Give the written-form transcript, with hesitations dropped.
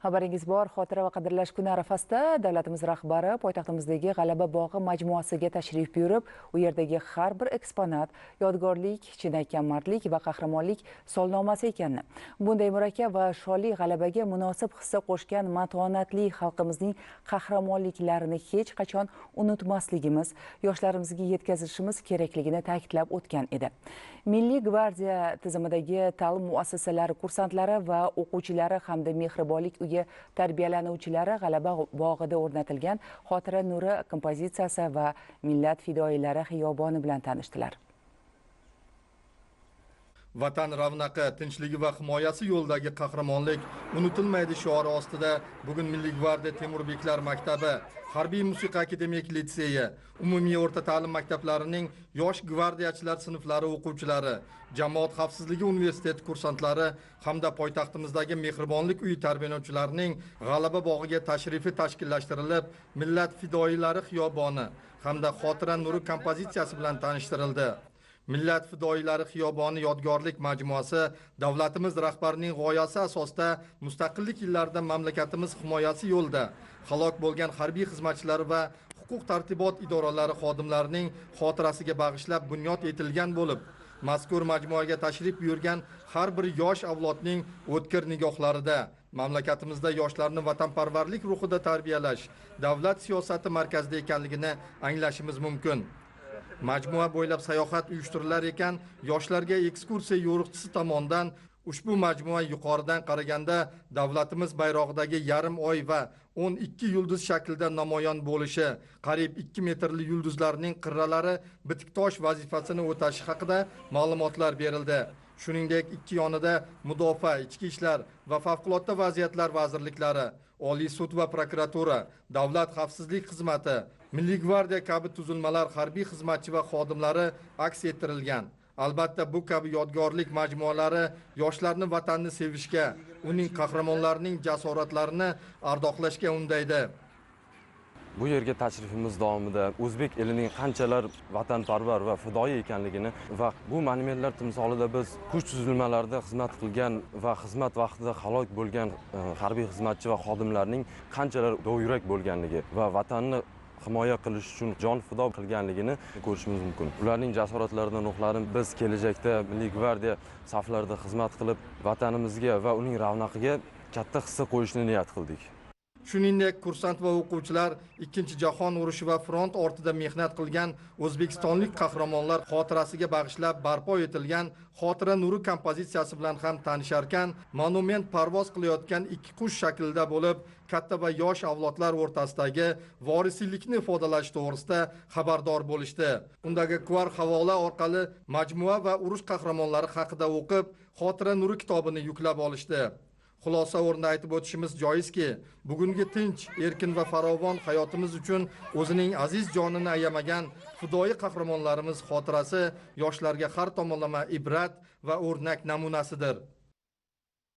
Xabaringiz bor, xotira va qadrlash kuni arafasida davlatimiz rahbari poytaxtimizdagi G'alaba bog'i majmuasiga tashrif buyurib, u yerdagi har bir eksponat yodgorlik, chinakam mardlik va qahramonlik solnomasi ekanini, bunday murakkab va shonli g'alabaga munosib hissa qo'shgan matonatli xalqimizning qahramonliklarini hech qachon unutmasligimiz, yoshlarimizga yetkazishimiz kerakligini ta'kidlab o'tgan edi. Milliy gvardiya tizimidagi ta'lim muassasalari kursantlari va o'quvchilari hamda mehribonlik tarbiyalanuvchilari G'alaba bog'ida o'rnatilgan Xotira nuri kompozitsiyasi va millat fidoyilari xiyoboni bilan tanishdilar. Vatan ravnaqi, tinchligi va himoyasi yo'ldagi qahramonlik unutilmaydi shiori ostida bugun Milliy gvardiya Temurbeklar maktabi, Harbiy musiqa akademik litseyi, umumiy o'rta ta'lim maktablarining yosh gvardiyachilar sinflari o'quvchilari, Jamoat xavfsizligi universiteti kursantlari hamda poytaxtimizdagi Mehribonlik uyi tarbiyalanuvchilarining G'alaba bog'iga tashrifi tashkillashtirilib, millat fidoyilari xiyoboni hamda Xotira nuri kompozitsiyasi bilan tanishtirildi. Millat fidoyilari xiyoboni yodgorlik majmuasi davlatimiz rahbarining g'oyasi asosida mustaqillik yillarida mamlakatimiz himoyasi yo'lida halok bo'lgan harbiy xizmatchilar va huquq tartibot idoralari xodimlarining xotirasiga bag'ishlab bunyod etilgan bo'lib, mazkur majmuaga tashrif buyurgan har bir yosh avlodning o'tkir nigohlarida mamlakatimizda yoshlarni vatanparvarlik ruhida tarbiyalash davlat siyosati markazida ekanligini anglashimiz mumkin. Majmua bo'ylab sayohat uyushtirilar ekan, yoshlarga ekskursiya yo'riqchisi tomonidan ushbu majmua yuqoridan qaraganda davlatimiz bayrog'idagi yarim oy va 12 yulduz shaklida namoyon bo'lishi, qariyb 2 metrli yulduzlarning qirralari bitiktosh vazifasini o'tashi haqida ma'lumotlar berildi. Shuningdek, ikki yonida mudofaa, ichki ishlar va favqulodda vaziyatlar vazirliklari, Oliy sud va prokuratura, davlat xavfsizlik xizmati, Milliy gvardiya kabi tuzilmalar harbiy xizmatchi va xodimlari aks ettirilgan. Albatta bu kabi yodgorlik majmualari yoshlarni vatanni sevishga, uning qahramonlarining jasoratlarini ardoqlashga undaydi. Bu yerga tashrifimiz davomida o'zbek elining qanchalar vatanparvar va fidoyi ekanligini va bu monumentlar timsolida biz kuch tuzilmalarida xizmat qilgan va xizmat vaqtida halok bo'lgan harbiy xizmatchi va xodimlarning qanchalar dovyurak bo'lganligi va vatanni himoya qilish uchun jon fido qilganligini ko'rishimiz mumkin. Ularning jasoratlaridan ruhlarini biz kelajakda Milliy gvardiya saflarida xizmat qilib, vatanimizga va uning ravnaqiga katta hissa qo'yishni niyat qildik. Shuningdek, kursant va o'quvchilar Ikkinchi jahon urushi va front ortida mehnat qilgan o'zbekistonlik qahramonlar xotirasiga bag'ishlab barpo etilgan Xotira nuri kompozitsiyasi bilan ham tanisharkan, monument parvoz qilayotgan ikki qush shaklida bo'lib, katta va yosh avlodlar o'rtasidagi vorisiylikni ifodalash to'g'risida xabardor bo'lishdi. Undagi QR havola orqali majmua va urush qahramonlari haqida o'qib, Xotira nuri kitobini yuklab olishdi. Xulosa o'rnida aytib o'tishimiz joizki, bugungi tinch, erkin va farovon hayotimiz uchun o'zining aziz jonini ayamagan fidoyi qahramonlarimiz xotirasi yoshlarga har tomonlama ibrat va o'rnak namunasidir.